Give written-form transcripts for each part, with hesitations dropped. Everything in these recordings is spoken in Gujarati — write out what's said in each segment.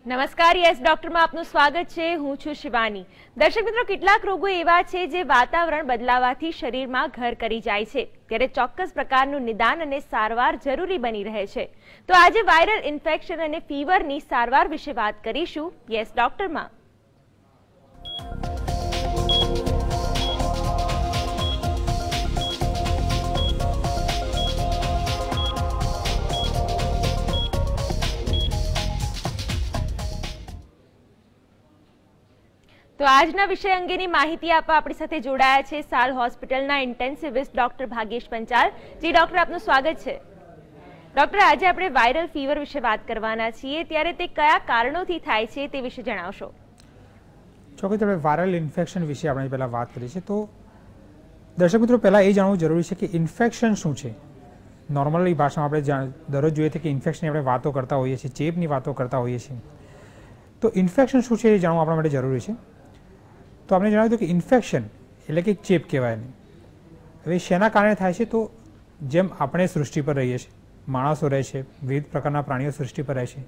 નમસ્કાર, યસ ડોક્ટરમાં આપનું સ્વાગત છે. હું છું શિવાની. દર્શક મિત્રો, કેટલાક રોગો એવા છે જે વાતાવરણ બદલાવાથી શરીરમાં ઘર કરી જાય છે, ત્યારે ચોક્કસ પ્રકારનું નિદાન અને સારવાર જરૂરી બની રહે છે. તો આજે વાયરલ ઇન્ફેક્શન અને ફીવરની સારવાર વિશે વાત કરીશું યસ ડોક્ટરમાં. તો આજના વિષય અંગેની માહિતી આપવા આપણી સાથે જોડાયા છે સાલ હોસ્પિટલના ઇન્ટેન્સિવિસ્ટ ડોક્ટર ભાગ્યેશ પંચાલ. જી ડોક્ટર, આપનું સ્વાગત છે. ડોક્ટર, આજે આપણે વાયરલ ફીવર વિશે વાત કરવાના છીએ, ત્યારે તે કયા કારણોથી થાય છે તે વિશે જણાવશો. ચોક્કસ, આપણે વાયરલ ઇન્ફેક્શન વિશે આપણે પહેલા વાત કરીએ છીએ. તો દર્શક મિત્રો, પહેલાં એ જાણવું જરૂરી છે કે ઇન્ફેક્શન શું છે. નોર્મલી ભાષામાં આપણે દરરોજ જોઈએ છીએ કે ઇન્ફેક્શનની આપણે વાતો કરતા હોઈએ છીએ, ચેપની વાતો કરતા હોઈએ છીએ. તો ઇન્ફેક્શન શું છે એ જાણવું આપણા માટે જરૂરી છે. તો આપણે જણાવ્યું કે ઇન્ફેક્શન એટલે કે ચેપ કહેવાય નહીં. હવે શેના કારણે થાય છે? તો જેમ આપણે સૃષ્ટિ પર રહીએ છીએ, માણસો રહે છે, વિવિધ પ્રકારના પ્રાણીઓ સૃષ્ટિ પર રહે છે,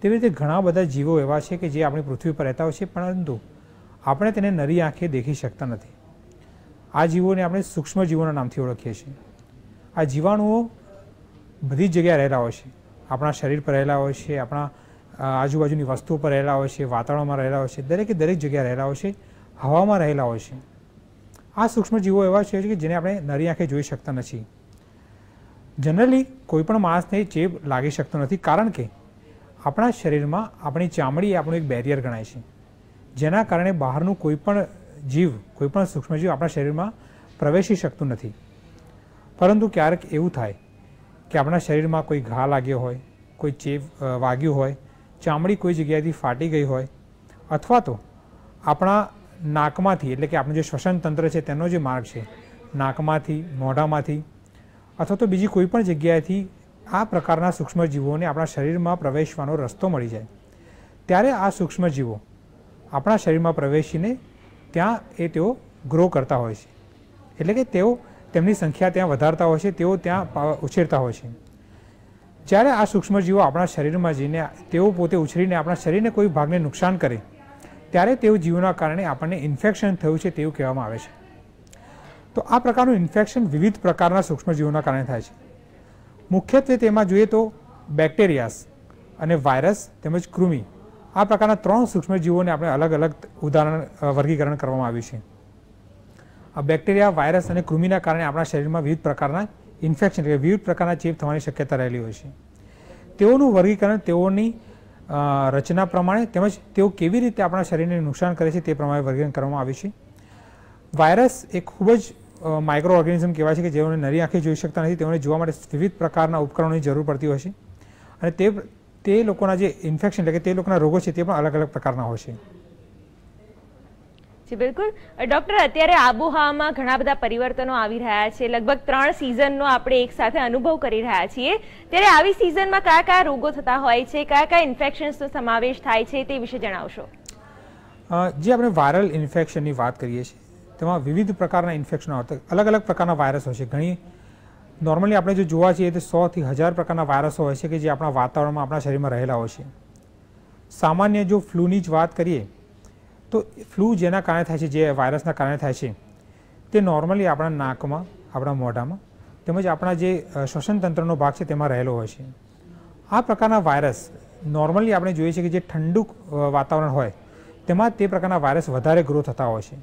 તેવી રીતે ઘણા બધા જીવો એવા છે કે જે આપણી પૃથ્વી પર રહેતા હોય છે, પરંતુ આપણે તેને નરી આંખે દેખી શકતા નથી. આ જીવોને આપણે સૂક્ષ્મ જીવોના નામથી ઓળખીએ છીએ. આ જીવાણુઓ બધી જ જગ્યાએ રહેલા હોય છે. આપણા શરીર પર રહેલા હોય છે, આપણા આજુબાજુની વસ્તુઓ પર રહેલા હોય છે, વાતાવરણમાં રહેલા હોય છે, દરેકે દરેક જગ્યાએ રહેલા હોય છે, હવામાં રહેલા હોય છે. આ સૂક્ષ્મ જીવો એવા છે કે જેને આપણે નરી આંખે જોઈ શકતા નથી. જનરલી કોઈપણ માણસને ચેપ લાગી શકતો નથી, કારણ કે આપણા શરીરમાં આપણી ચામડી આપણું એક બેરિયર ગણાય છે, જેના કારણે બહારનું કોઈપણ જીવ, કોઈપણ સૂક્ષ્મજીવ આપણા શરીરમાં પ્રવેશી શકતું નથી. પરંતુ ક્યારેક એવું થાય કે આપણા શરીરમાં કોઈ ઘા લાગ્યો હોય, કોઈ ચેપ વાગ્યું હોય, ચામડી કોઈ જગ્યાએથી ફાટી ગઈ હોય, અથવા તો આપણા નાકમાંથી, એટલે કે આપણું જે શ્વસન તંત્ર છે તેનો જે માર્ગ છે, નાકમાંથી, મોઢામાંથી અથવા તો બીજી કોઈ પણ જગ્યાએથી આ પ્રકારના સૂક્ષ્મજીવોને આપણા શરીરમાં પ્રવેશવાનો રસ્તો મળી જાય, ત્યારે આ સૂક્ષ્મજીવો આપણા શરીરમાં પ્રવેશીને ત્યાં તેઓ ગ્રો કરતા હોય છે. એટલે કે તેઓ તેમની સંખ્યા ત્યાં વધારતા હોય છે, તેઓ ત્યાં ઉછેરતા હોય છે. જ્યારે આ સૂક્ષ્મજીવો આપણા શરીરમાં જઈને તેઓ પોતે ઉછરીને આપણા શરીરને કોઈ ભાગને નુકસાન કરે, ત્યારે તેઓ જીવોના કારણે આપણને ઇન્ફેક્શન થયું છે તેવું કહેવામાં આવે છે. તો આ પ્રકારનું ઇન્ફેક્શન વિવિધ પ્રકારના સૂક્ષ્મજીવોના કારણે થાય છે. મુખ્યત્વે તેમાં જોઈએ તો બેક્ટેરિયાસ અને વાયરસ તેમજ કૃમિ, આ પ્રકારના 3 સૂક્ષ્મજીવોને આપણે અલગ અલગ વર્ગીકરણ કરવામાં આવ્યું છે. આ બેક્ટેરિયા, વાયરસ અને કૃમિના કારણે આપણા શરીરમાં વિવિધ પ્રકારના ઇન્ફેક્શન, એટલે વિવિધ પ્રકારના ચેપ થવાની શક્યતા રહેલી હોય છે. તેઓનું વર્ગીકરણ તેઓની રચના પ્રમાણે તેમજ તેઓ કેવી રીતે આપણા શરીરને નુકસાન કરે છે તે પ્રમાણે વર્ગીકરણ કરવામાં આવ્યું છે. વાયરસ એક ખૂબ જ માઇક્રો ઓર્ગેનિઝમ કહેવાય છે કે જેઓને નરી આંખે જોઈ શકતા નથી, તેઓને જોવા માટે વિવિધ પ્રકારના ઉપકરણોની જરૂર પડતી હોય છે, અને તે લોકોના જે ઇન્ફેક્શન, એટલે કે તે લોકોના રોગો છે તે પણ અલગ અલગ પ્રકારના હોય છે. જી બિલકુલ. ડોક્ટર, અત્યારે આબોહવામાં ઘણા બધા પરિવર્તનો આવી રહ્યા છે. લગભગ 3 સિઝનનો આપણે એક સાથે અનુભવ કરી રહ્યા છીએ, ત્યારે આવી સિઝનમાં કયા કયા રોગો થતા હોય છે, કયા કયા ઇન્ફેક્શન્સનો સમાવેશ થાય છે તે વિશે જણાવશો. જે આપણે વાયરલ ઇન્ફેક્શનની વાત કરીએ છીએ તેમાં વિવિધ પ્રકારના ઇન્ફેક્શનો આવતા, અલગ અલગ પ્રકારના વાયરસ હોય છે. ઘણી નોર્મલી આપણે જો જોવા જઈએ તો 100 થી 1000 પ્રકારના વાયરસો હોય છે કે જે આપણા વાતાવરણમાં, આપણા શરીરમાં રહેલા હોય છે. સામાન્ય જો ફ્લૂની જ વાત કરીએ તો ફ્લૂ જેના કારણે થાય છે, જે વાયરસના કારણે થાય છે, તે નોર્મલી આપણા નાકમાં, આપણા મોઢામાં તેમજ આપણા જે શ્વસન તંત્રનો ભાગ છે તેમાં રહેલો હોય છે. આ પ્રકારના વાયરસ નોર્મલી આપણે જોઈએ છીએ કે જે ઠંડુ વાતાવરણ હોય તેમાં તે પ્રકારના વાયરસ વધારે ગ્રો થતા હોય છે,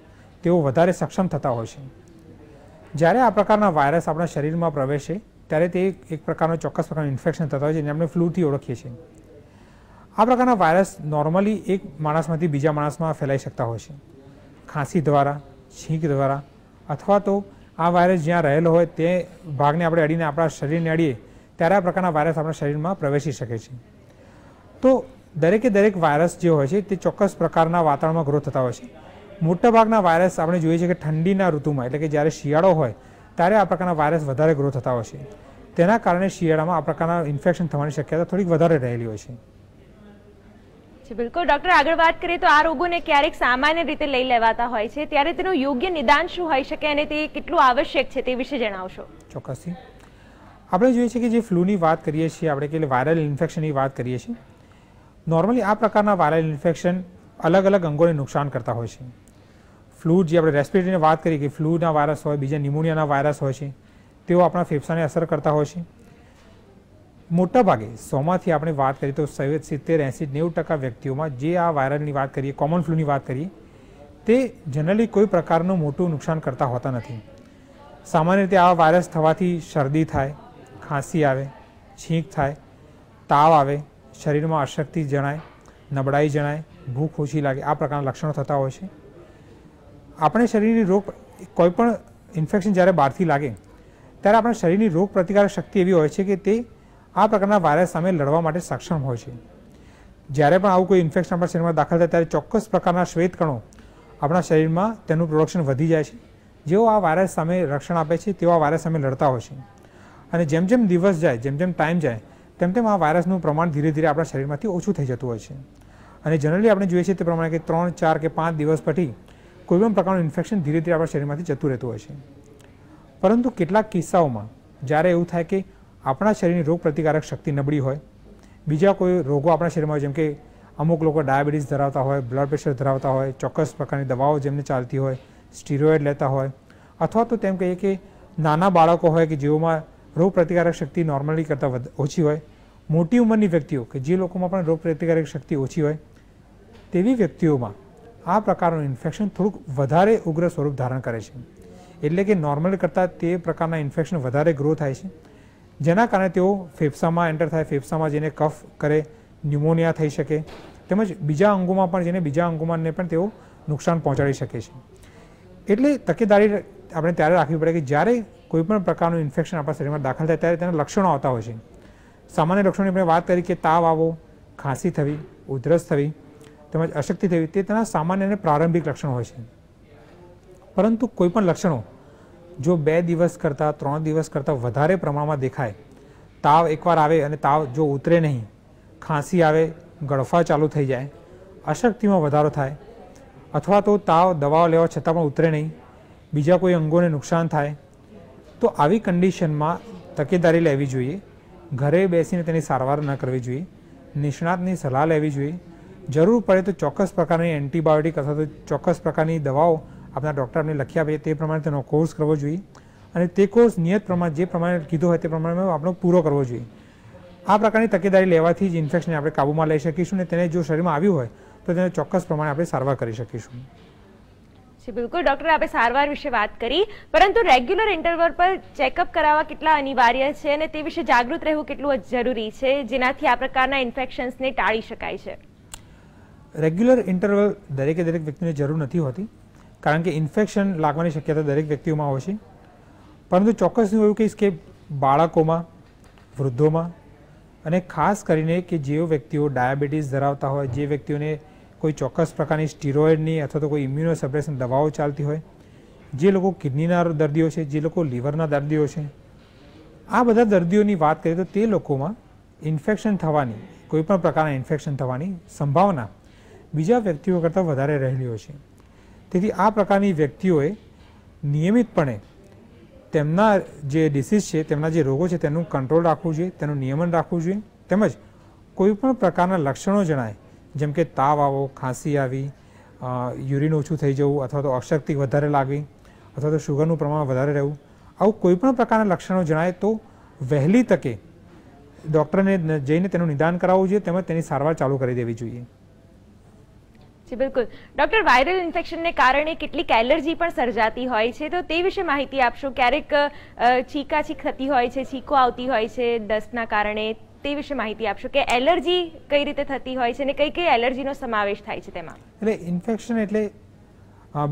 તેઓ વધારે સક્ષમ થતા હોય છે. જ્યારે આ પ્રકારના વાયરસ આપણા શરીરમાં પ્રવેશે ત્યારે તે એક પ્રકારનો ચોક્કસ પ્રકારનું ઇન્ફેક્શન થતા હોય છે, જેને આપણે ફ્લૂથી ઓળખીએ છીએ. આ પ્રકારના વાયરસ નોર્મલી એક માણસમાંથી બીજા માણસમાં ફેલાઈ શકતા હોય છે, ખાંસી દ્વારા, છીંક દ્વારા, અથવા તો આ વાયરસ જ્યાં રહેલો હોય તે ભાગને આપણે અડીને આપણા શરીરને અડીએ ત્યારે આ પ્રકારના વાયરસ આપણા શરીરમાં પ્રવેશી શકે છે. તો દરેકે દરેક વાયરસ જે હોય છે તે ચોક્કસ પ્રકારના વાતાવરણમાં ગ્રો થતા હોય છે. મોટાભાગના વાયરસ આપણે જોઈએ છીએ કે ઠંડીના ઋતુમાં, એટલે કે જ્યારે શિયાળો હોય ત્યારે આ પ્રકારના વાયરસ વધારે ગ્રો થતા હોય છે. તેના કારણે શિયાળામાં આ પ્રકારના ઇન્ફેક્શન થવાની શક્યતા થોડીક વધારે રહેલી હોય છે. બિલકુલ. ડોક્ટર, આગળ વાત કરીએ તો આ રોગોને ક્યારેક સામાન્ય રીતે લઈ લેવાતા હોય છે, ત્યારે તેનું યોગ્ય નિદાન શું હોઈ શકે અને તે કેટલું આવશ્યક છે તે વિશે જણાવશો. ચોક્કસથી. આપણે જોઈએ છીએ કે જે ફ્લૂની વાત કરીએ છીએ આપણે, કે વાયરલ ઇન્ફેક્શનની વાત કરીએ છીએ, નોર્મલી આ પ્રકારના વાયરલ ઇન્ફેક્શન અલગ અલગ અંગોને નુકસાન કરતા હોય છે. ફ્લૂ, જે આપણે રેસ્પિરેટરીની વાત કરીએ કે ફ્લૂના વાયરસ હોય, બીજા નિમોનિયાના વાયરસ હોય છે, તેઓ આપણા ફેફસાને અસર કરતા હોય છે. મોટાભાગે 100માંથી આપણે વાત કરીએ તો 70, 80, 90% વ્યક્તિઓમાં જે આ વાયરલની વાત કરીએ, કોમન ફ્લૂની વાત કરીએ, તે જનરલી કોઈ પ્રકારનું મોટું નુકસાન કરતા હોતા નથી. સામાન્ય રીતે આ વાયરસ થવાથી શરદી થાય, ખાંસી આવે, છીંક થાય, તાવ આવે, શરીરમાં અશક્તિ જણાય, નબળાઈ જણાય, ભૂખ ઓછી લાગે, આ પ્રકારના લક્ષણો થતા હોય છે. આપણે શરીરની કોઈપણ ઇન્ફેક્શન જ્યારે બહારથી લાગે ત્યારે આપણા શરીરની રોગ પ્રતિકારક શક્તિ એવી હોય છે કે તે આ પ્રકારના વાયરસ સામે લડવા માટે સક્ષમ હોય છે. જ્યારે પણ આવું કોઈ ઇન્ફેક્શન આપણા શરીરમાં દાખલ થાય ત્યારે ચોક્કસ પ્રકારના શ્વેતકણો આપણા શરીરમાં તેનું પ્રોડક્શન વધી જાય છે. જેઓ આ વાયરસ સામે રક્ષણ આપે છે તેઓ આ વાયરસ સામે લડતા હોય છે. અને જેમ જેમ દિવસ જાય, જેમ જેમ ટાઈમ જાય, તેમ તેમ આ વાયરસનું પ્રમાણ ધીરે ધીરે આપણા શરીરમાંથી ઓછું થઈ જતું હોય છે. અને જનરલી આપણે જોઈએ છીએ તે પ્રમાણે કે 3, 4 કે 5 દિવસ પછી કોઈપણ પ્રકારનું ઇન્ફેક્શન ધીરે ધીરે આપણા શરીરમાંથી જતું રહેતું હોય છે. પરંતુ કેટલાક કિસ્સાઓમાં જ્યારે એવું થાય કે આપણા શરીરની રોગ પ્રતિકારક શક્તિ નબળી હોય, બીજા કોઈ રોગો આપણા શરીરમાં, જેમ કે અમુક લોકો ડાયાબિટીસ ધરાવતા હોય, બ્લડ પ્રેશર ધરાવતા હોય, ચોક્કસ પ્રકારની દવાઓ જેમને ચાલતી હોય, સ્ટીરોઇડ લેતા હોય, અથવા તો તેમ કહીએ કે નાના બાળકો હોય કે જેઓમાં રોગ પ્રતિકારક શક્તિ નોર્મલી કરતાં ઓછી હોય, મોટી ઉંમરની વ્યક્તિઓ કે જે લોકોમાં પણ રોગ પ્રતિકારક શક્તિ ઓછી હોય, તેવી વ્યક્તિઓમાં આ પ્રકારનું ઇન્ફેક્શન થોડુંક વધારે ઉગ્ર સ્વરૂપ ધારણ કરે છે. એટલે કે નોર્મલ કરતાં તે પ્રકારના ઇન્ફેક્શન વધારે ગ્રો થાય છે, જેના કારણે તેઓ ફેફસામાં એન્ટર થાય, ફેફસામાં જેને કફ કરે, ન્યુમોનિયા થઈ શકે, તેમજ બીજા અંગોમાં પણ જેને બીજા અંગોમાંને પણ તેઓ નુકસાન પહોંચાડી શકે છે. એટલે તકેદારી આપણે ત્યારે રાખવી પડે કે જ્યારે કોઈપણ પ્રકારનું ઇન્ફેક્શન આપણા શરીરમાં દાખલ થાય ત્યારે તેના લક્ષણો આવતા હોય છે. સામાન્ય લક્ષણોની આપણે વાત કરી કે તાવ આવવો, ખાંસી થવી, ઉધરસ થવી, તેમજ અશક્તિ થવી, તે તેના સામાન્ય અને પ્રારંભિક લક્ષણો હોય છે. પરંતુ કોઈપણ લક્ષણો જો 2 દિવસ કરતાં 3 દિવસ કરતાં વધારે પ્રમાણમાં દેખાય, તાવ એકવાર આવે અને તાવ જો ઉતરે નહીં, ખાંસી આવે, ગળફા ચાલુ થઈ જાય, અશક્તિમાં વધારો થાય, અથવા તો તાવ દવાઓ લેવા છતાં પણ ઉતરે નહીં, બીજા કોઈ અંગોને નુકસાન થાય, તો આવી કન્ડિશનમાં તકેદારી લેવી જોઈએ. ઘરે બેસીને તેની સારવાર ન કરવી જોઈએ, નિષ્ણાતની સલાહ લેવી જોઈએ. જરૂર પડે તો ચોક્કસ પ્રકારની એન્ટીબાયોટિક અથવા તો ચોક્કસ પ્રકારની દવાઓ આપણા ડૉક્ટરને લખી આપે તે પ્રમાણે તેનો કોર્સ કરવો જોઈએ, અને તે કોર્સ નિયત પ્રમાણે જે પ્રમાણે કીધું હોય તે પ્રમાણે આપણો પૂરો કરવો જોઈએ. આ પ્રકારની તકેદારી લેવાથી જ ઇન્ફેક્શનને આપણે કાબૂમાં લઈ શકીશું, અને તેને જો શરીરમાં આવ્યું હોય તો તેને ચોક્કસ પ્રમાણે આપણે સારવાર કરી શકીશું. બિલકુલ ડૉક્ટર, આપણે સારવાર વિશે વાત કરી, પરંતુ રેગ્યુલર ઇન્ટરવલ પર ચેકઅપ કરાવવા કેટલા અનિવાર્ય છે અને તે વિશે જાગૃત રહેવું કેટલું જરૂરી છે, જેનાથી આ પ્રકારના ઇન્ફેક્શન્સને ટાળી શકાય છે? રેગ્યુલર ઇન્ટરવલ દરેકે દરેક વ્યક્તિને જરૂર નથી હોતી, કારણ કે ઇન્ફેક્શન લાગવાની શક્યતા દરેક વ્યક્તિઓમાં હોય છે. પરંતુ ચોક્કસ હું એવું કહીશ કે બાળકોમાં, વૃદ્ધોમાં, અને ખાસ કરીને કે જે વ્યક્તિઓ ડાયાબિટીસ ધરાવતા હોય, જે વ્યક્તિઓને કોઈ ચોક્કસ પ્રકારની સ્ટીરોઇડની અથવા તો કોઈ ઇમ્યુનોસપ્રેશન દવાઓ ચાલતી હોય, જે લોકો કિડનીના દર્દીઓ છે, જે લોકો લીવરના દર્દીઓ છે, આ બધા દર્દીઓની વાત કરીએ તો તે લોકોમાં ઇન્ફેક્શન થવાની, કોઈપણ પ્રકારના ઇન્ફેક્શન થવાની સંભાવના બીજા વ્યક્તિઓ કરતાં વધારે રહેલી હોય છે. તેથી આ પ્રકારની વ્યક્તિઓએ નિયમિતપણે તેમના જે ડિસીઝ છે, તેમના જે રોગો છે તેનું કંટ્રોલ રાખવું જોઈએ, તેનું નિયમન રાખવું જોઈએ. તેમજ કોઈપણ પ્રકારના લક્ષણો જણાય, જેમ કે તાવ આવો, ખાંસી આવી, યુરિન ઓછું થઈ જવું, અથવા તો અશક્તિ વધારે લાગવી, અથવા તો શુગરનું પ્રમાણ વધારે રહેવું, આવું કોઈપણ પ્રકારના લક્ષણો જણાય તો વહેલી તકે ડૉક્ટરને જઈને તેનું નિદાન કરાવવું જોઈએ, તેમજ તેની સારવાર ચાલુ કરી દેવી જોઈએ. જી બિલકુલ ડૉક્ટર, વાયરલ ઇન્ફેક્શનને કારણે કેટલીક એલર્જી પણ સર્જાતી હોય છે, તો તે વિશે માહિતી આપશો? ક્યારેક છીંકાછીંક થતી હોય છે, છીંકો આવતી હોય છે દસ્તના કારણે, તે વિશે માહિતી આપશો કે એલર્જી કઈ રીતે થતી હોય છે અને કઈ કઈ એલર્જીનો સમાવેશ થાય છે તેમાં? એટલે ઇન્ફેક્શન એટલે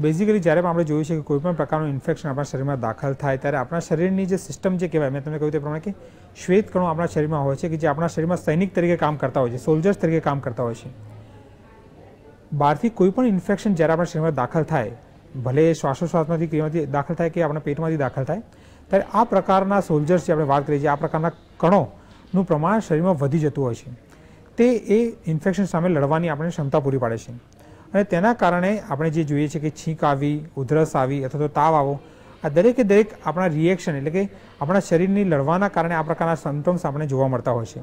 બેઝિકલી જ્યારે પણ આપણે જોયું છે કે કોઈપણ પ્રકારનું ઇન્ફેક્શન આપણા શરીરમાં દાખલ થાય ત્યારે આપણા શરીરની જે સિસ્ટમ જે કહેવાય, મેં તમને કહ્યું તે પ્રમાણે કે શ્વેતકણો આપણા શરીરમાં હોય છે કે જે આપણા શરીરમાં સૈનિક તરીકે કામ કરતા હોય છે, સોલ્જર્સ તરીકે કામ કરતા હોય છે. બહારથી કોઈપણ ઇન્ફેક્શન જ્યારે આપણા શરીરમાં દાખલ થાય, ભલે શ્વાસોશ્વાસમાંથી ક્રિયામાંથી દાખલ થાય કે આપણા પેટમાંથી દાખલ થાય, ત્યારે આ પ્રકારના સોલ્જર્સ જે આપણે વાત કરીએ છીએ, આ પ્રકારના કણોનું પ્રમાણ શરીરમાં વધી જતું હોય છે. તે એ ઇન્ફેક્શન સામે લડવાની આપણે ક્ષમતા પૂરી પાડે છે, અને તેના કારણે આપણે જે જોઈએ છે કે છીંક આવી, ઉધરસ આવી અથવા તો તાવ આવો, આ દરેકે દરેક આપણા રિએક્શન એટલે કે આપણા શરીરની લડવાના કારણે આ પ્રકારના સિમ્પટમ્સ આપણે જોવા મળતા હોય છે.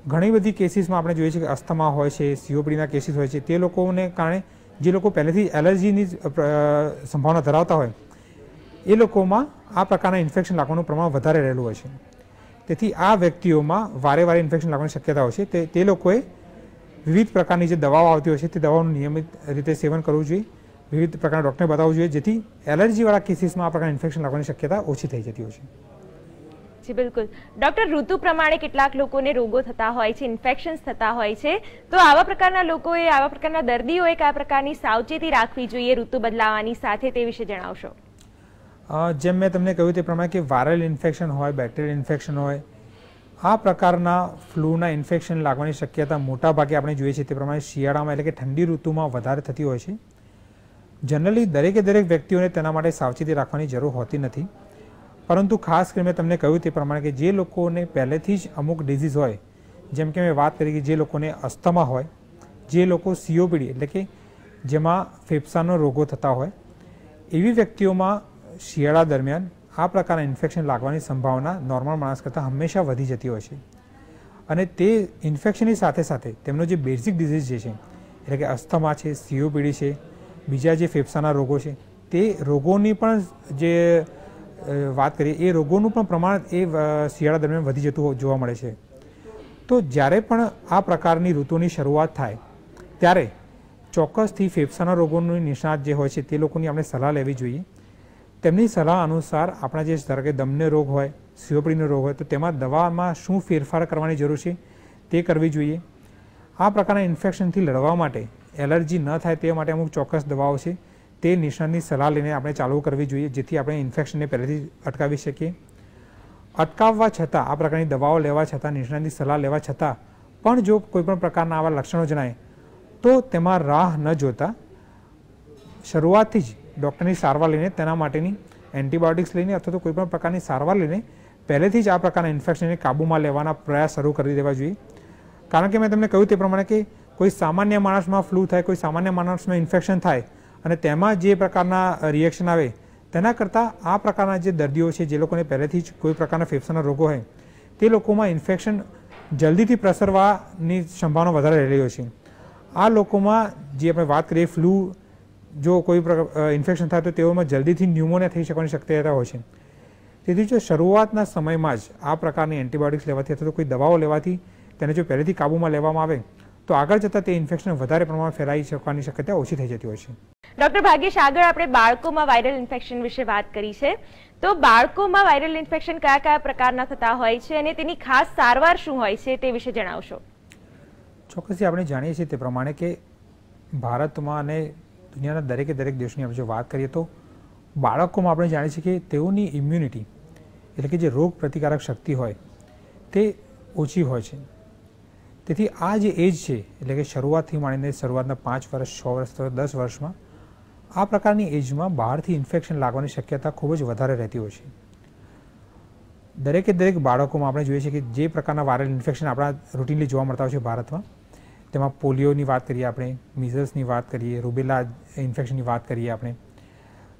ઘણી બધી કેસીસમાં આપણે જોઈએ છીએ કે અસ્થમા હોય છે, COPDના કેસીસ હોય છે, તે લોકોને કારણે જે લોકો પહેલેથી એલર્જીની સંભાવના ધરાવતા હોય એ લોકોમાં આ પ્રકારના ઇન્ફેક્શન લાગવાનું પ્રમાણ વધારે રહેલું હોય છે. તેથી આ વ્યક્તિઓમાં વારે વારે ઇન્ફેક્શન લાગવાની શક્યતા હોય છે. તે લોકોએ વિવિધ પ્રકારની જે દવાઓ આવતી હોય છે તે દવાઓનું નિયમિત રીતે સેવન કરવું જોઈએ, વિવિધ પ્રકારના ડૉક્ટરને બતાવવું જોઈએ, જેથી એલર્જીવાળા કેસીસમાં આ પ્રકારના ઇન્ફેક્શન લાગવાની શક્યતા ઓછી થઈ જતી હોય છે. જી બિલકુલ. ડૉક્ટર, ઋતુ પ્રમાણે કેટલાક લોકોને રોગો થતા હોય છે, ઇન્ફેક્શન્સ થતા હોય છે, તો આવા પ્રકારના લોકોએ, આવા પ્રકારના દર્દીઓએ કયા પ્રકારની સાવચેતી રાખવી જોઈએ ઋતુ બદલાવાની સાથે, તે વિશે જણાવશો. જેમ મેં તમને કહ્યું તે પ્રમાણે કે વાયરલ ઇન્ફેક્શન હોય, બેક્ટેરિયલ ઇન્ફેક્શન હોય, આ પ્રકારના ફ્લૂના ઇન્ફેક્શન લાગવાની શક્યતા મોટાભાગે આપણે જોઈએ છીએ તે પ્રમાણે શિયાળામાં એટલે કે ઠંડી ઋતુમાં વધારે થતી હોય છે. જનરલી દરેક વ્યક્તિઓને તેના માટે સાવચેતી રાખવાની જરૂર હોતી નથી, પરંતુ ખાસ કરીને મેં તમને કહ્યું તે પ્રમાણે કે જે લોકોને પહેલેથી જ અમુક ડિઝીઝ હોય, જેમ કે મેં વાત કરી કે જે લોકોને અસ્થમા હોય, જે લોકો COPD એટલે કે જેમાં ફેફસાનો રોગો થતા હોય, એવી વ્યક્તિઓમાં શિયાળા દરમિયાન આ પ્રકારના ઇન્ફેક્શન લાગવાની સંભાવના નોર્મલ માણસ કરતાં હંમેશા વધી જતી હોય છે. અને તે ઇન્ફેક્શનની સાથે સાથે તેમનો જે બેઝિક ડિઝીઝ જે છે એટલે કે અસ્થમા છે, COPD છે, બીજા જે ફેફસાના રોગો છે, તે રોગોની પણ જે વાત કરીએ એ રોગોનું પણ પ્રમાણ એ શિયાળા દરમિયાન વધી જતું જોવા મળે છે. તો જ્યારે પણ આ પ્રકારની ઋતુની શરૂઆત થાય ત્યારે ચોક્કસથી ફેફસાના રોગોની નિષ્ણાત જે હોય છે તે લોકોની આપણે સલાહ લેવી જોઈએ. તેમની સલાહ અનુસાર આપણા જે ધારો કે દમને રોગ હોય, COPDનો રોગ હોય, તો તેમાં દવામાં શું ફેરફાર કરવાની જરૂર છે તે કરવી જોઈએ. આ પ્રકારના ઇન્ફેક્શનથી લડવા માટે, એલર્જી ન થાય તે માટે અમુક ચોક્કસ દવાઓ છે તે નિષ્ણાતની સલાહ લઈને આપણે ચાલુ કરવી જોઈએ, જેથી આપણે ઇન્ફેક્શનને પહેલેથી અટકાવી શકીએ. અટકાવવા છતાં, આ પ્રકારની દવાઓ લેવા છતાં, નિષ્ણાતની સલાહ લેવા છતાં પણ જો કોઈપણ પ્રકારના આવા લક્ષણો જણાય તો તેમાં રાહ ન જોતા શરૂઆતથી જ ડૉક્ટરની સારવાર લઈને, તેના માટેની એન્ટીબાયોટિક્સ લઈને અથવા તો કોઈપણ પ્રકારની સારવાર લઈને પહેલેથી જ આ પ્રકારના ઇન્ફેક્શનને કાબૂમાં લેવાના પ્રયાસ શરૂ કરી દેવા જોઈએ. કારણ કે મેં તમને કહ્યું તે પ્રમાણે કે કોઈ સામાન્ય માણસમાં ફ્લૂ થાય, કોઈ સામાન્ય માણસમાં ઇન્ફેક્શન થાય અને તેમાં જે પ્રકારના રિએક્શન આવે તેના કરતાં આ પ્રકારના જે દર્દીઓ છે જે લોકોને પહેલેથી જ કોઈ પ્રકારના ફેફસાના રોગો હોય તે લોકોમાં ઇન્ફેક્શન જલ્દીથી પ્રસરવાની સંભાવના વધારે રહેલી હોય છે. આ લોકોમાં જે આપણે વાત કરીએ ફ્લૂ જો કોઈ ઇન્ફેક્શન થાય તો તેઓમાં જલ્દીથી ન્યુમોનિયા થઈ શકવાની શક્યતા હોય છે. તેથી જો શરૂઆતના સમયમાં જ આ પ્રકારની એન્ટીબાયોટિક્સ લેવાથી અથવા તો કોઈ દવાઓ લેવાથી તેને જો પહેલેથી કાબૂમાં લેવામાં આવે તો આગળ જતાં તે ઇન્ફેક્શન વધારે પ્રમાણમાં ફેલાઈ શકવાની શક્યતા ઓછી થઈ જતી હોય છે. ડૉક્ટર ભાગ્યેશ, આગળ આપણે બાળકોમાં વાયરલ ઇન્ફેક્શન વિશે વાત કરી છે, તો બાળકોમાં વાયરલ ઇન્ફેક્શન કયા કયા પ્રકારના થતા હોય છે અને તેની ખાસ સારવાર શું હોય છે તે વિશે જણાવશો. ચોક્કસથી આપણે જાણીએ છીએ તે પ્રમાણે કે ભારતમાં અને દુનિયાના દરેક દેશની આપણે જો વાત કરીએ તો બાળકોમાં આપણે જાણીએ છીએ કે તેઓની ઇમ્યુનિટી એટલે કે જે રોગ પ્રતિકારક શક્તિ હોય તે ઓછી હોય છે. તેથી આ જે એજ છે એટલે કે શરૂઆતથી માંડીને શરૂઆતના 5 વર્ષ, 6 વર્ષ, 10 વર્ષમાં આ પ્રકારની એજમાં બહારથી ઇન્ફેક્શન લાગવાની શક્યતા ખૂબ જ વધારે રહેતી હોય છે. દરેક બાળકોમાં આપણે જોઈએ છીએ કે જે પ્રકારના વાયરલ ઇન્ફેક્શન આપણા રૂટીનલી જોવા મળતા હોય છે ભારતમાં, તેમાં પોલિયોની વાત કરીએ આપણે, મિઝલ્સની વાત કરીએ, રૂબેલા ઇન્ફેક્શનની વાત કરીએ આપણે,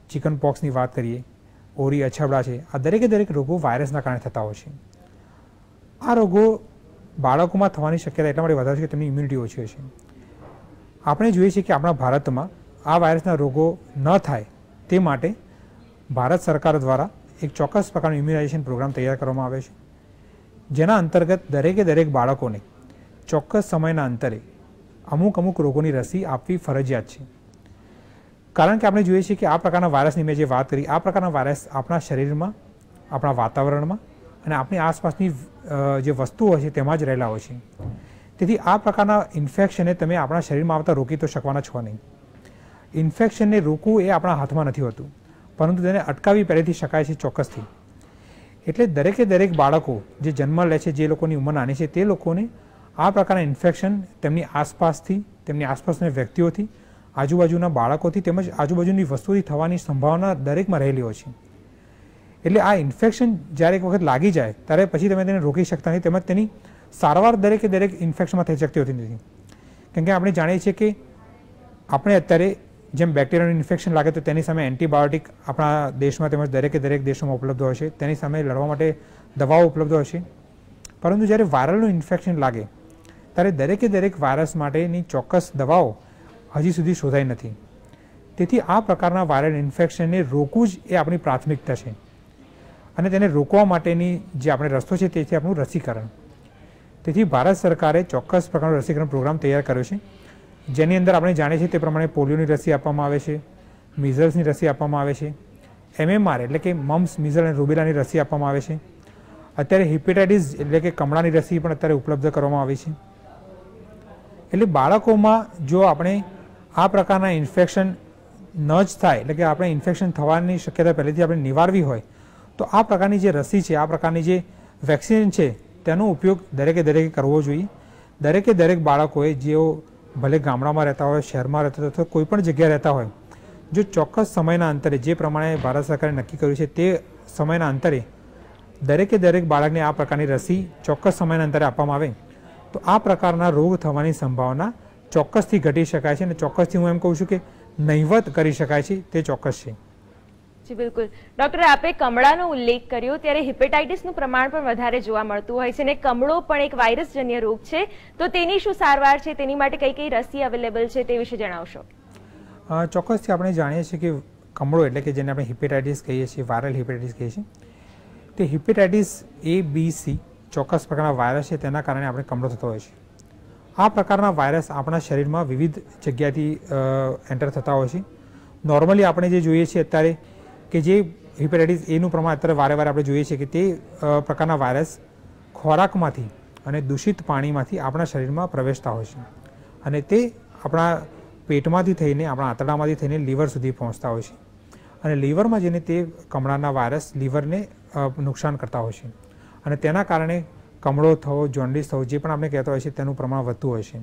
ચિકન પોક્સની વાત કરીએ, ઓરી અછબડા છે, આ દરેક રોગો વાયરસના કારણે થતા હોય છે. આ રોગો બાળકોમાં થવાની શક્યતા એટલા માટે વધારે છે કે તેમની ઇમ્યુનિટી ઓછી હોય છે. આપણે જોઈએ છીએ કે આપણા ભારતમાં આ વાયરસના રોગો ન થાય તે માટે ભારત સરકાર દ્વારા એક ચોક્કસ પ્રકારનો ઇમ્યુનાઇઝેશન પ્રોગ્રામ તૈયાર કરવામાં આવે છે, જેના અંતર્ગત દરેક બાળકોને ચોક્કસ સમયના અંતરે અમુક રોગોની રસી આપવી ફરજિયાત છે. કારણ કે આપણે જોઈએ છીએ કે આ પ્રકારના વાયરસની મેં જે વાત કરી, આ પ્રકારના વાયરસ આપણા શરીરમાં, આપણા વાતાવરણમાં અને આપણી આસપાસની જે વસ્તુઓ હોય છે તેમાં જ રહેલા હોય છે. તેથી આ પ્રકારના ઇન્ફેક્શનને તમે આપણા શરીરમાં આવતા રોકી તો શકવાના છો નહીં. ઇન્ફેક્શનને રોકવું એ આપણા હાથમાં નથી હોતું, પરંતુ તેને અટકાવી પહેલેથી શકાય છે ચોક્કસથી. એટલે દરેક બાળકો જે જન્મ લે છે, જે લોકોની ઉંમર નાની છે, તે લોકોને આ પ્રકારના ઇન્ફેક્શન તેમની આસપાસથી, તેમની આસપાસના વ્યક્તિઓથી, આજુબાજુના બાળકોથી તેમજ આજુબાજુની વસ્તુઓથી થવાની સંભાવના દરેકમાં રહેલી હોય છે. એટલે આ ઇન્ફેક્શન જ્યારે એક વખત લાગી જાય ત્યારે પછી તમે તેને રોકી શકતા નહીં, તેમજ તેની સારવાર દરેક ઇન્ફેક્શનમાં થઈ શકતી હોતી નથી. કેમ કે આપણે જાણીએ છીએ કે આપણે અત્યારે જેમ બેક્ટેરિયાનું ઇન્ફેક્શન લાગે તો તેની સામે એન્ટીબાયોટિક આપણા દેશમાં તેમજ દરેક દેશોમાં ઉપલબ્ધ હોય છે, તેની સામે લડવા માટે દવાઓ ઉપલબ્ધ હોય છે. પરંતુ જ્યારે વાયરલનું ઇન્ફેક્શન લાગે ત્યારે દરેક વાયરસ માટેની ચોક્કસ દવાઓ હજી સુધી શોધાઈ નથી. તેથી આ પ્રકારના વાયરલ ઇન્ફેક્શનને રોકવું જ એ આપણી પ્રાથમિકતા છે અને તેને રોકવા માટેની જે આપણે રસ્તો છે તે છે આપણું રસીકરણ. તેથી ભારત સરકારે ચોક્કસ પ્રકારનો રસીકરણ પ્રોગ્રામ તૈયાર કર્યો છે, જેની અંદર આપણે જાણીએ છીએ તે પ્રમાણે પોલિયોની રસી આપવામાં આવે છે, મિઝલ્સની રસી આપવામાં આવે છે, MMR એટલે કે મમ્સ, મિઝલ અને રૂબેલાની રસી આપવામાં આવે છે. અત્યારે હિપેટાઇટિસ એટલે કે કમળાની રસી પણ અત્યારે ઉપલબ્ધ કરવામાં આવી છે. એટલે બાળકોમાં જો આપણે આ પ્રકારના ઇન્ફેક્શન ન જ થાય, એટલે કે આપણે ઇન્ફેક્શન થવાની શક્યતા પહેલેથી આપણે નિવારવી હોય તો આ પ્રકારની જે રસી છે, આ પ્રકારની જે વેક્સિન છે તેનો ઉપયોગ દરેકે કરવો જોઈએ. દરેક બાળકોએ જેઓ ભલે ગામડામાં રહેતા હોય, શહેરમાં રહેતા હોય અથવા કોઈ પણ જગ્યાએ રહેતા હોય, જો ચોક્કસ સમયના અંતરે જે પ્રમાણે ભારત સરકારે નક્કી કર્યું છે તે સમયના અંતરે દરેક બાળકને આ પ્રકારની રસી ચોક્કસ સમયના અંતરે આપવામાં આવે તો આ પ્રકારના રોગ થવાની સંભાવના ચોક્કસથી ઘટી શકાય છે અને ચોક્કસથી હું એમ કહું છું કે નહિવત કરી શકાય છે, તે ચોક્કસ છે. જી બિલકુલ. ડોક્ટર, આપે કમળાનો ઉલ્લેખ કર્યો ત્યારે હિપેટાઇટિસનું પ્રમાણ પણ વધારે જોવા મળતું હોય છે અને કમળો પણ એક વાયરસજન્ય રોગ છે, તો તેની શું સારવાર છે, તેની માટે કઈ રસી અવેલેબલ છે તે વિશે જણાવશો. ચોક્કસથી આપણે જાણીએ છીએ કે કમળો એટલે કે જેને આપણે હિપેટાઇટિસ કહીએ છીએ, વાયરલ હિપેટાઇટિસ કહીએ છીએ, તે હિપેટાઇટિસ A, B, C ચોક્કસ પ્રકારના વાયરસ છે, તેના કારણે આપણે કમળો થતો હોય છે. આ પ્રકારના વાયરસ આપણા શરીરમાં વિવિધ જગ્યાથી એન્ટર થતા હોય છે. નોર્મલી આપણે જે જોઈએ છીએ અત્યારે કે જે હિપેટાઇટિસ એનું પ્રમાણ અત્યારે વારે આપણે જોઈએ છીએ કે તે પ્રકારના વાયરસ ખોરાકમાંથી અને દૂષિત પાણીમાંથી આપણા શરીરમાં પ્રવેશતા હોય છે અને તે આપણા પેટમાંથી થઈને, આપણા આંતરડામાંથી થઈને લીવર સુધી પહોંચતા હોય છે અને લીવરમાં જઈને તે કમળાના વાયરસ લીવરને નુકસાન કરતા હોય છે અને તેના કારણે કમળો થવો, જોન્ડિસ થવો, જે પણ આપણે કહેતા હોય છે તેનું પ્રમાણ વધતું હોય છે.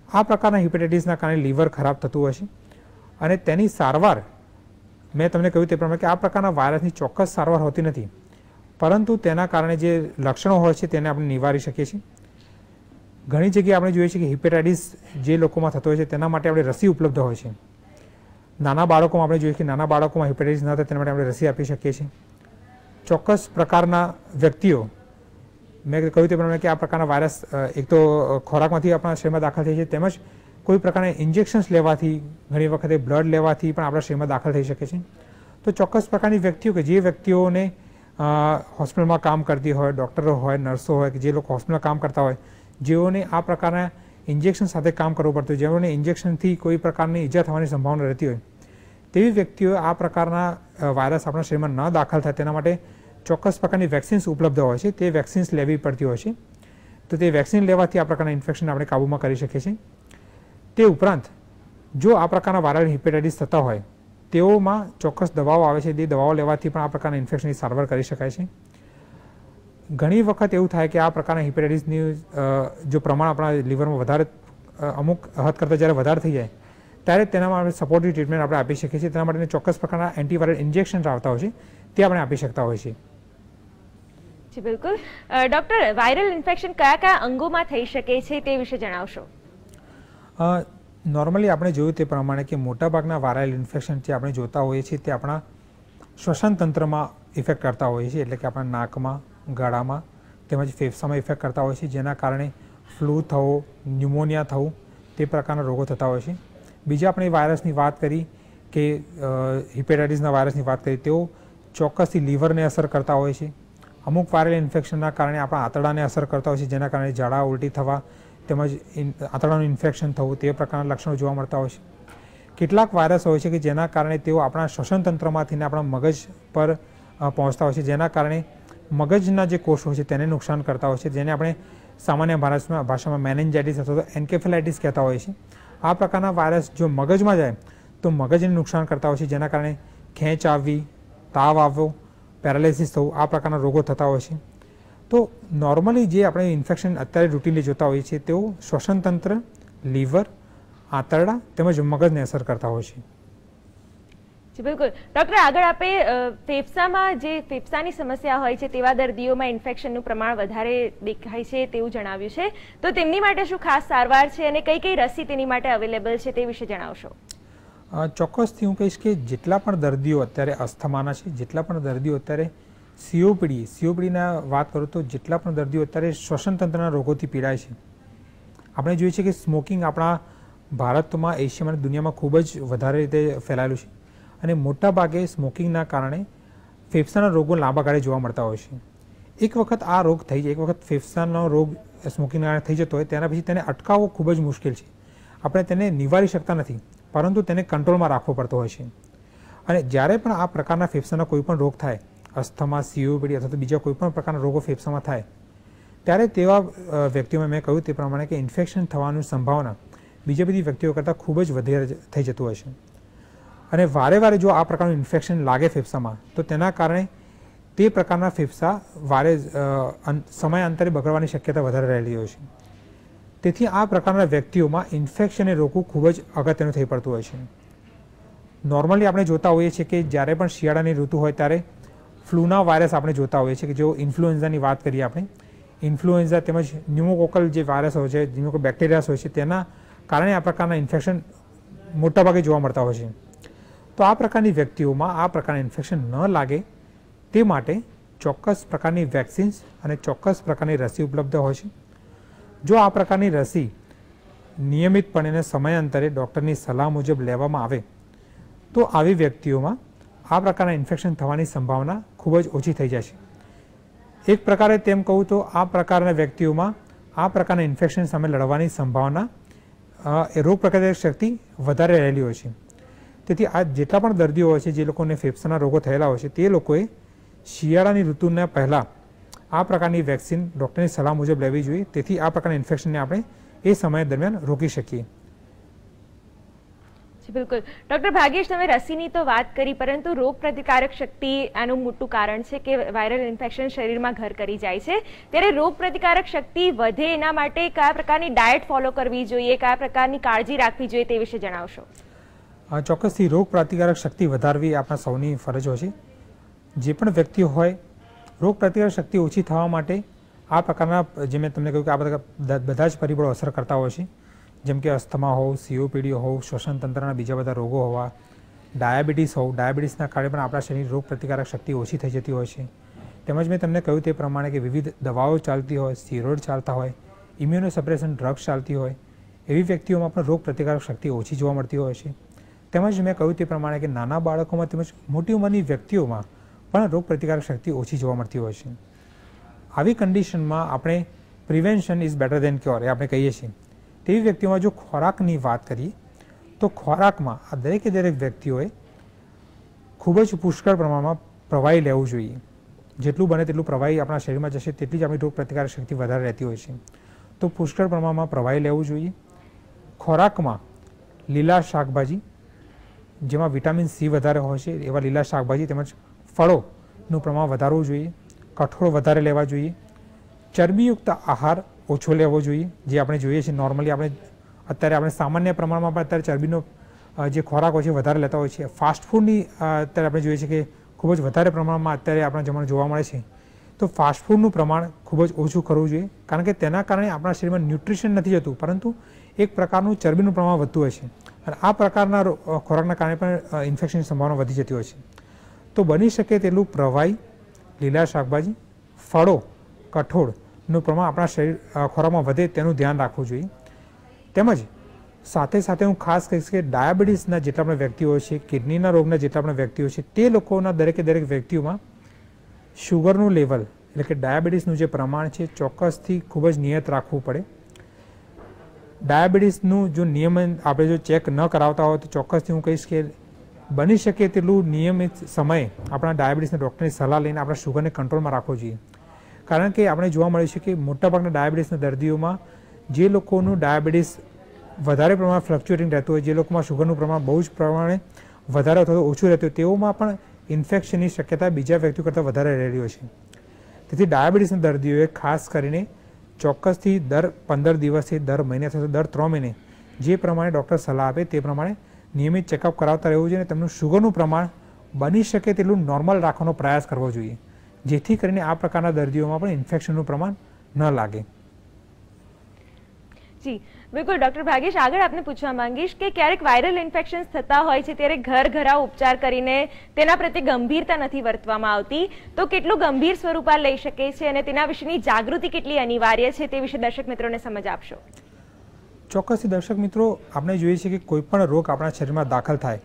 આ પ્રકારના હિપેટાઇટિસના કારણે લીવર ખરાબ થતું હોય છે અને તેની સારવાર મેં તમને કહ્યું તે પ્રમાણે કે આ પ્રકારના વાયરસની ચોક્કસ સારવાર હોતી નથી, પરંતુ તેના કારણે જે લક્ષણો હોય છે તેને આપણે નિવારી શકીએ છીએ. ઘણી જગ્યાએ આપણે જોઈએ છીએ કે હિપેટાઇટિસ જે લોકોમાં થતો હોય છે તેના માટે આપણે રસી ઉપલબ્ધ હોય છે. નાના બાળકોમાં આપણે જોઈએ કે નાના બાળકોમાં હિપેટાઇટિસ ન થાય તેના માટે આપણે રસી આપી શકીએ છીએ. ચોક્કસ પ્રકારના વ્યક્તિઓ, મેં કહ્યું તે પ્રમાણે કે આ પ્રકારના વાયરસ એક તો ખોરાકમાંથી આપણા શરીરમાં દાખલ થાય છે, તેમજ કોઈ પ્રકારના ઇન્જેક્શન્સ લેવાથી, ઘણી વખતે બ્લડ લેવાથી પણ આપણા શરીરમાં દાખલ થઈ શકે છે. તો ચોક્કસ પ્રકારની વ્યક્તિઓ કે જે વ્યક્તિઓને હોસ્પિટલમાં કામ કરતી હોય, ડૉક્ટરો હોય, નર્સો હોય, કે જે લોકો હોસ્પિટલમાં કામ કરતા હોય, જેઓને આ પ્રકારના ઇન્જેક્શન સાથે કામ કરવું પડતું હોય, જેઓને ઇન્જેક્શનથી કોઈ પ્રકારની ઈજા થવાની સંભાવના રહેતી હોય, તેવી વ્યક્તિઓ આ પ્રકારના વાયરસ આપણા શરીરમાં ન દાખલ થાય તેના માટે ચોક્કસ પ્રકારની વેક્સિન્સ ઉપલબ્ધ હોય છે, તે વેક્સિન્સ લેવી પડતી હોય છે. તો તે વેક્સિન લેવાથી આ પ્રકારના ઇન્ફેક્શન આપણે કાબૂમાં કરી શકીએ છીએ. તે ઉપરાંત જો આ પ્રકારના વાયરલ હિપેટાઇટિસ થતા હોય તેઓમાં ચોક્કસ દવાઓ આવે છે, તે દવાઓ લેવાથી પણ આ પ્રકારના ઇન્ફેક્શનની સારવાર કરી શકાય છે. ઘણી વખત એવું થાય કે આ પ્રકારના હિપેટાઇટિસની જો પ્રમાણ આપણા લીવરમાં વધારે અમુક હદ કરતાં જ્યારે વધારે થઈ જાય ત્યારે તેનામાં આપણે સપોર્ટિવ ટ્રીટમેન્ટ આપણે આપી શકીએ છીએ. તેના માટે ચોક્કસ પ્રકારના એન્ટીવાયરલ ઇન્જેક્શન આવતા હોય છે, તે આપણે આપી શકતા હોય છે. જી બિલકુલ. ડૉક્ટર, વાયરલ ઇન્ફેક્શન કયા અંગોમાં થઈ શકે છે તે વિશે જણાવશો. નોર્મલી આપણે જોયું તે પ્રમાણે કે મોટાભાગના વાયરલ ઇન્ફેક્શન જે આપણે જોતા હોઈએ છીએ તે આપણા શ્વસન તંત્રમાં ઇફેક્ટ કરતા હોઈએ છીએ, એટલે કે આપણા નાકમાં, ગળામાં તેમજ ફેફસામાં ઇફેક્ટ કરતા હોય છે, જેના કારણે ફ્લૂ થવો, ન્યુમોનિયા થવું તે પ્રકારના રોગો થતા હોય છે. બીજા આપણે વાયરસની વાત કરી કે હિપેટાઇટિસના વાયરસની વાત કરી, તેઓ ચોક્કસથી લીવરને અસર કરતા હોય છે. અમુક વાયરલ ઇન્ફેક્શનના કારણે આપણા આંતરડાને અસર કરતા હોય છે, જેના કારણે ઝાડા ઉલટી થવા તેમજ આંતરડાનું ઇન્ફેક્શન થવું તે પ્રકારના લક્ષણો જોવા મળતા હોય છે. કેટલાક વાયરસ હોય છે કે જેના કારણે તેઓ આપણા શ્વસન તંત્રમાંથી આપણા મગજ પર પહોંચતા હોય છે, જેના કારણે મગજના જે કોષો હોય છે તેને નુકસાન કરતા હોય છે, જેને આપણે સામાન્ય ભાષામાં મેનેન્જાઇટિસ અથવા તો એન્કેફેલાઇટિસ કહેતા હોય છે. આ પ્રકારના વાયરસ જો મગજમાં જાય તો મગજને નુકસાન કરતા હોય છે, જેના કારણે ખેંચ આવવી, તાવ આવવો, પેરાલિસિસ થવું આ પ્રકારના રોગો થતા હોય છે. તો નોર્મલી જે આપણે ઇન્ફેક્શન અત્યારે રૂટીનલી જોતા હોઈએ છીએ તેઓ શ્વસન તંત્ર, લીવર, આંતરડા તેમજ મગજને અસર કરતા હોય છે. જી બિલકુલ. ડૉક્ટર, આગળ આપે ફેફસામાં જે ફેફસાની સમસ્યા હોય છે તેવા દર્દીઓમાં ઇન્ફેક્શનનું પ્રમાણ વધારે દેખાય છે તેવું જણાવ્યું છે, તો તેમની માટે શું ખાસ સારવાર છે અને કઈ રસી તેની માટે અવેલેબલ છે તે વિશે જણાવશો. ચોક્કસથી હું કહીશ કે જેટલા પણ દર્દીઓ અત્યારે અસ્થમાના છે, જેટલા પણ દર્દીઓ અત્યારે સીઓપીડીના વાત કરું તો જેટલા પણ દર્દીઓ અત્યારે શ્વસન તંત્રના રોગોથી પીડાય છે, આપણે જોઈએ છીએ કે સ્મોકિંગ આપણા ભારતમાં, એશિયામાં, દુનિયામાં ખૂબ જ વધારે રીતે ફેલાયેલું છે અને મોટાભાગે સ્મોકિંગના કારણે ફેફસાના રોગો લાંબા ગાળે જોવા મળતા હોય છે. એક વખત આ રોગ થઈ જાય, એક વખત ફેફસાનો રોગ સ્મોકિંગના કારણે થઈ જતો હોય તેના પછી તેને અટકાવવો ખૂબ જ મુશ્કેલ છે. આપણે તેને નિવારી શકતા નથી, પરંતુ તેને કંટ્રોલમાં રાખવો પડતો હોય છે. અને જ્યારે પણ આ પ્રકારના ફેફસાના કોઈ પણ રોગ થાય, અસ્થમા, સીઓપીડી અથવા તો બીજા કોઈ પણ પ્રકારના રોગો ફેફસામાં થાય, ત્યારે તેવા વ્યક્તિઓમાં મેં કહ્યું તે પ્રમાણે કે ઇન્ફેક્શન થવાની સંભાવના બીજી બધી વ્યક્તિઓ કરતાં ખૂબ જ વધારે થઈ જતું હોય છે. અને વારે વારે જો આ પ્રકારનું ઇન્ફેક્શન લાગે ફેફસામાં, તો તેના કારણે તે પ્રકારના ફેફસા સમયાંતરે બગડવાની શક્યતા વધારે રહેલી હોય છે. તેથી આ પ્રકારના વ્યક્તિઓમાં ઇન્ફેક્શનને રોકવું ખૂબ જ અગત્યનું થઈ પડતું હોય છે. નોર્મલી આપણે જોતા હોઈએ છીએ કે જ્યારે પણ શિયાળાની ઋતુ હોય ત્યારે ફ્લૂના વાયરસ આપણે જોતા હોઈએ છીએ કે જો ઇન્ફ્લુએન્ઝાની વાત કરીએ આપણે, ઇન્ફ્લુએન્ઝા તેમજ ન્યુમોકોકલ જે વાયરસ હોય છે, ન્યુમોકોકલ બેક્ટેરિયાસ હોય છે, તેના કારણે આ પ્રકારના ઇન્ફેક્શન મોટાભાગે જોવા મળતા હોય છે. તો આ પ્રકારની વ્યક્તિઓમાં આ પ્રકારના ઇન્ફેક્શન ન લાગે તે માટે ચોક્કસ પ્રકારની વેક્સિન્સ અને ચોક્કસ પ્રકારની રસી ઉપલબ્ધ હોય છે. જો આ પ્રકારની રસી નિયમિતપણે અને સમયાંતરે ડૉક્ટરની સલાહ મુજબ લેવામાં આવે તો આવી વ્યક્તિઓમાં આ પ્રકારના ઇન્ફેક્શન થવાની સંભાવના ખૂબ જ ઓછી થઈ જાય છે. એક પ્રકારે તેમ કહું તો આ પ્રકારના વ્યક્તિઓમાં આ પ્રકારના ઇન્ફેક્શન સામે લડવાની સંભાવના રોગ પ્રતિકારક શક્તિ વધારે રહેલી હોય છે. તેથી આ જેટલા પણ દર્દીઓ હોય છે જે લોકોને ફેફસાના રોગો થયેલા હોય છે તે લોકોએ શિયાળાની ઋતુના પહેલાં આ પ્રકારની વેક્સિન ડૉક્ટરની સલાહ મુજબ લેવી જોઈએ. તેથી આ પ્રકારના ઇન્ફેક્શનને આપણે એ સમય દરમિયાન રોકી શકીએ. બિલકુલ. ડૉક્ટર ભાગ્યેશ, તમે રસીની તો વાત કરી, પરંતુ રોગ પ્રતિકારક શક્તિ આનું મોટું કારણ છે કે વાયરલ ઇન્ફેક્શન શરીરમાં ઘર કરી જાય છે. ત્યારે રોગ પ્રતિકારક શક્તિ વધે એના માટે કયા પ્રકારની ડાયટ ફોલો કરવી જોઈએ, કયા પ્રકારની કાળજી રાખવી જોઈએ તે વિશે જણાવશો. ચોક્કસથી રોગ પ્રતિકારક શક્તિ વધારવી આપણા સૌની ફરજ હોય છે. જે પણ વ્યક્તિ હોય, રોગ પ્રતિકારક શક્તિ ઓછી થવા માટે આ પ્રકારના, જે મેં તમને કહ્યું કે આ બધા જ પરિબળો અસર કરતા હોય છે. જેમ કે અસ્થમા હોવ, સીઓપીડી હોવ, શ્વસન તંત્રના બીજા બધા રોગો હોવા, ડાયાબિટીસ હોવ, ડાયાબિટીસના કારણે પણ આપણા શરીર રોગ પ્રતિકારક શક્તિ ઓછી થઈ જતી હોય છે. તેમજ મેં તમને કહ્યું તે પ્રમાણે કે વિવિધ દવાઓ ચાલતી હોય, સ્ટીરોઇડ ચાલતા હોય, ઇમ્યુનોસપ્રેશન ડ્રગ્સ ચાલતી હોય, એવી વ્યક્તિઓમાં પણ રોગ પ્રતિકારક શક્તિ ઓછી જોવા મળતી હોય છે. તેમજ મેં કહ્યું તે પ્રમાણે કે નાના બાળકોમાં તેમજ મોટી ઉંમરની વ્યક્તિઓમાં પણ રોગ પ્રતિકારક શક્તિ ઓછી જોવા મળતી હોય છે. આવી કન્ડિશનમાં આપણે prevention is better than cure એ આપણે કહીએ છીએ. તેવી વ્યક્તિઓમાં જો ખોરાકની વાત કરીએ તો ખોરાકમાં આ દરેકે દરેક વ્યક્તિઓએ ખૂબ જ પુષ્કળ પ્રમાણમાં પ્રવાહી લેવું જોઈએ. જેટલું બને તેટલું પ્રવાહી આપણા શરીરમાં જશે તેટલી જ આપણી રોગ પ્રતિકારક શક્તિ વધારે રહેતી હોય છે. તો પુષ્કળ પ્રમાણમાં પ્રવાહી લેવું જોઈએ. ખોરાકમાં લીલા શાકભાજી, જેમાં વિટામિન સી વધારે હોય છે એવા લીલા શાકભાજી તેમજ ફળોનું પ્રમાણ વધારવું જોઈએ. કઠોળ વધારે લેવા જોઈએ. ચરબીયુક્ત આહાર ઓછો લેવો જોઈએ. જે આપણે જોઈએ છીએ નોર્મલી આપણે સામાન્ય પ્રમાણમાં પણ અત્યારે ચરબીનો જે ખોરાક હોય છે વધારે લેતા હોય છે. ફાસ્ટ ફૂડની અત્યારે આપણે જોઈએ છીએ કે ખૂબ જ વધારે પ્રમાણમાં અત્યારે આપણા જમાનામાં જોવા મળે છે. તો ફાસ્ટ ફૂડનું પ્રમાણ ખૂબ જ ઓછું કરવું જોઈએ, કારણ કે તેના કારણે આપણા શરીરમાં ન્યુટ્રિશન નથી જતું, પરંતુ એક પ્રકારનું ચરબીનું પ્રમાણ વધતું હોય છે. અને આ પ્રકારના ખોરાકના કારણે પણ ઇન્ફેક્શનની સંભાવના વધી જતી હોય છે. તો બની શકે તેટલું પ્રવાહી, લીલા શાકભાજી, ફળો, કઠોળનું પ્રમાણ આપણા શરીર ખોરાકમાં વધે તેનું ધ્યાન રાખવું જોઈએ. તેમજ સાથે સાથે હું ખાસ કહીશ કે ડાયાબિટીસના જેટલા પણ વ્યક્તિઓ છે, કિડનીના રોગના જેટલા પણ વ્યક્તિઓ છે, તે લોકોના દરેકે દરેક વ્યક્તિઓમાં શુગરનું લેવલ એટલે કે ડાયાબિટીસનું જે પ્રમાણ છે ચોક્કસથી ખૂબ જ નિયત રાખવું પડે. ડાયાબિટીસનું જો નિયમન આપણે જો ચેક ન કરાવતા હોય તો ચોક્કસથી હું કહીશ કે બની શકે તેટલું નિયમિત સમયે આપણા ડાયાબિટીસના ડૉક્ટરની સલાહ લઈને આપણા શુગરને કંટ્રોલમાં રાખવો જોઈએ. કારણ કે આપણે જોવા મળ્યું છે કે મોટાભાગના ડાયાબિટીસના દર્દીઓમાં જે લોકોનું ડાયાબિટીસ વધારે પ્રમાણમાં ફ્લક્ચ્યુએટિંગ રહેતું હોય, જે લોકોમાં શુગરનું પ્રમાણ બહુ જ પ્રમાણે વધારે અથવા તો ઓછું રહેતું હોય, તેઓમાં પણ ઇન્ફેક્શનની શક્યતા બીજા વ્યક્તિઓ કરતાં વધારે રહેલી હોય છે. તેથી ડાયાબિટીસના દર્દીઓએ ખાસ કરીને ચોક્કસથી દર 15 દિવસે, દર મહિને અથવા દર 3 મહિને જે પ્રમાણે ડૉક્ટર સલાહ આપે તે પ્રમાણે નિયમિત ચેકઅપ કરાવતા રહેવું જોઈએ અને તેમનું શુગરનું પ્રમાણ બની શકે તેટલું નોર્મલ રાખવાનો પ્રયાસ કરવો જોઈએ, જેથી કરીને આ પ્રકારના દર્દીઓમાં પણ ઇન્ફેક્શનનું પ્રમાણ ન લાગે. જી બિલકુલ ડોક્ટર ભાગેશ, આગળ આપને પૂછવા માંગીશ કે ક્યારેક વાયરલ ઇન્ફેક્શન્સ થતા હોય છે ત્યારે ઘરઘરાવ ઉપચાર કરીને તેના પ્રત્યે ગંભીરતા નથી વર્તવામાં આવતી, તો કેટલું ગંભીર સ્વરૂપ આ લઈ શકે છે અને તેના વિશેની જાગૃતિ કેટલી અનિવાર્ય છે તે વિશે દર્શક મિત્રોને સમજ આપશો. ચોક્કસથી દર્શક મિત્રો, આપણે જોઈએ છીએ કે કોઈ પણ રોગ આપણા શરીરમાં દાખલ થાય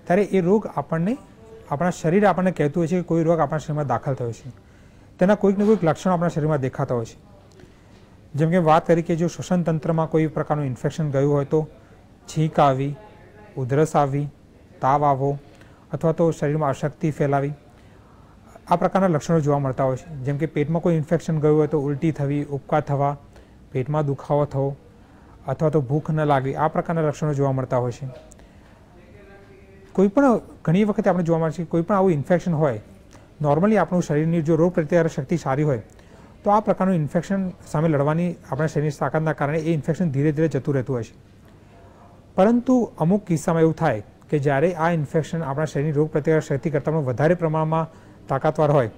ત્યારે એ રોગ આપણા શરીર આપણને કહેતું હોય છે કે કોઈ રોગ આપણા શરીરમાં દાખલ થયો છે. તેના કોઈક ને કોઈક લક્ષણો આપણા શરીરમાં દેખાતા હોય છે. જેમ કે વાત કરી કે જો શ્વસન તંત્રમાં કોઈ પ્રકારનું ઇન્ફેક્શન ગયું હોય તો છીંક આવી, ઉધરસ આવી, તાવ આવવો અથવા તો શરીરમાં અશક્તિ ફેલાવી, આ પ્રકારના લક્ષણો જોવા મળતા હોય છે. જેમ કે પેટમાં કોઈ ઇન્ફેક્શન ગયું હોય તો ઉલટી થવી, ઉબકા થવા, પેટમાં દુખાવો થવો અથવા તો ભૂખ ન લાગવી, આ પ્રકારના લક્ષણો જોવા મળતા હોય છે. કોઈ પણ ઘણી વખતે આપણે જોવા મળે છે કોઈ પણ આવું ઇન્ફેક્શન હોય, નોર્મલી આપણું શરીરની જો રોગ પ્રતિકારક શક્તિ સારી હોય તો આ પ્રકારનું ઇન્ફેક્શન સામે લડવાની આપણા શરીરની તાકાતના કારણે એ ઇન્ફેક્શન ધીરે ધીરે જતું રહેતું હોય છે. પરંતુ અમુક કિસ્સામાં એવું થાય કે જ્યારે આ ઇન્ફેક્શન આપણા શરીરની રોગ પ્રતિકારક શક્તિ કરતાં પણ વધારે પ્રમાણમાં તાકાતવાર હોય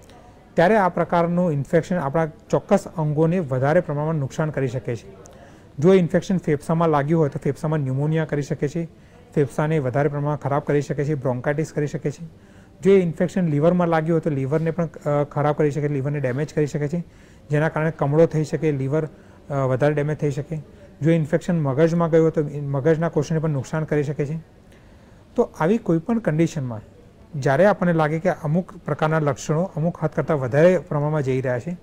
ત્યારે આ પ્રકારનું ઇન્ફેક્શન આપણા ચોક્કસ અંગોને વધારે પ્રમાણમાં નુકસાન કરી શકે છે. જો ઇન્ફેક્શન ફેફસામાં લાગ્યું હોય તો ફેફસામાં ન્યુમોનિયા કરી શકે છે, ફેફસાને વધારે પ્રમાણમાં ખરાબ કરી શકે છે, બ્રોન્કાઇટિસ કરી શકે છે. જો એ ઇન્ફેક્શન લીવરમાં લાગ્યું હોય તો લીવરને પણ ખરાબ કરી શકે, લીવરને ડેમેજ કરી શકે છે, જેના કારણે કમળો થઈ શકે, લીવર વધારે ડેમેજ થઈ શકે. જો ઇન્ફેક્શન મગજમાં ગયું હોય તો મગજના કોષને પણ નુકસાન કરી શકે છે. તો આવી કોઈ પણ કન્ડિશનમાં જ્યારે આપણને લાગે કે અમુક પ્રકારના લક્ષણો અમુક હદ કરતાં વધારે પ્રમાણમાં જઈ રહ્યા છે,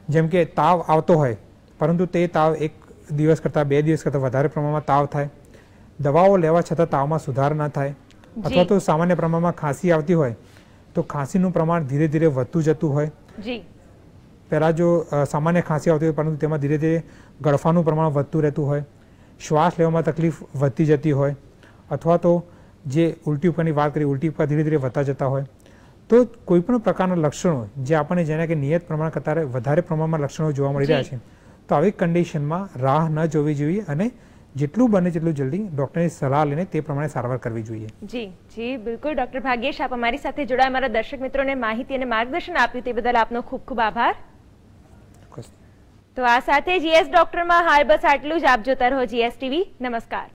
જેમ કે તાવ આવતો હોય પરંતુ તે તાવ એક દિવસ કરતાં 2 દિવસ કરતાં વધારે પ્રમાણમાં તાવ થાય, દવાઓ લેવા છતાં તાવમાં સુધાર ન થાય, અથવા તો સામાન્ય પ્રમાણમાં ખાંસી આવતી હોય તો ખાંસીનું પ્રમાણ ધીરે ધીરે વધતું જતું હોય. પહેલાં જો સામાન્ય ખાંસી આવતી હોય પરંતુ તેમાં ધીરે ધીરે ગળફાનું પ્રમાણ વધતું રહેતું હોય, શ્વાસ લેવામાં તકલીફ વધતી જતી હોય, અથવા તો જે ઉલટી ઉપરની વાત કરી ઉલટી ઉપર ધીરે ધીરે વધતા જતા હોય, તો કોઈપણ પ્રકારના લક્ષણો જે આપણને જેના કે નિયત પ્રમાણ કરતાં વધારે પ્રમાણમાં લક્ષણો જોવા મળી રહ્યા છે તો આવી કન્ડિશનમાં રાહ ન જોવી જોઈએ અને જેટલું બને તેટલું જલ્દી ડોક્ટરની સલાહ લઈને તે પ્રમાણે સારવાર કરવી જોઈએ. જી બિલકુલ ડોક્ટર ભાગેશ, આપ અમારી સાથે જોડાયા, અમારા દર્શક મિત્રોને માહિતી અને માર્ગદર્શન આપ્યું તે બદલ આપનો ખૂબ ખૂબ આભાર. તો આ સાથે જીએસ ડોક્ટરમાં હાલ બસ આટલું જ. આપ જોતા રહો GS TV. નમસ્કાર.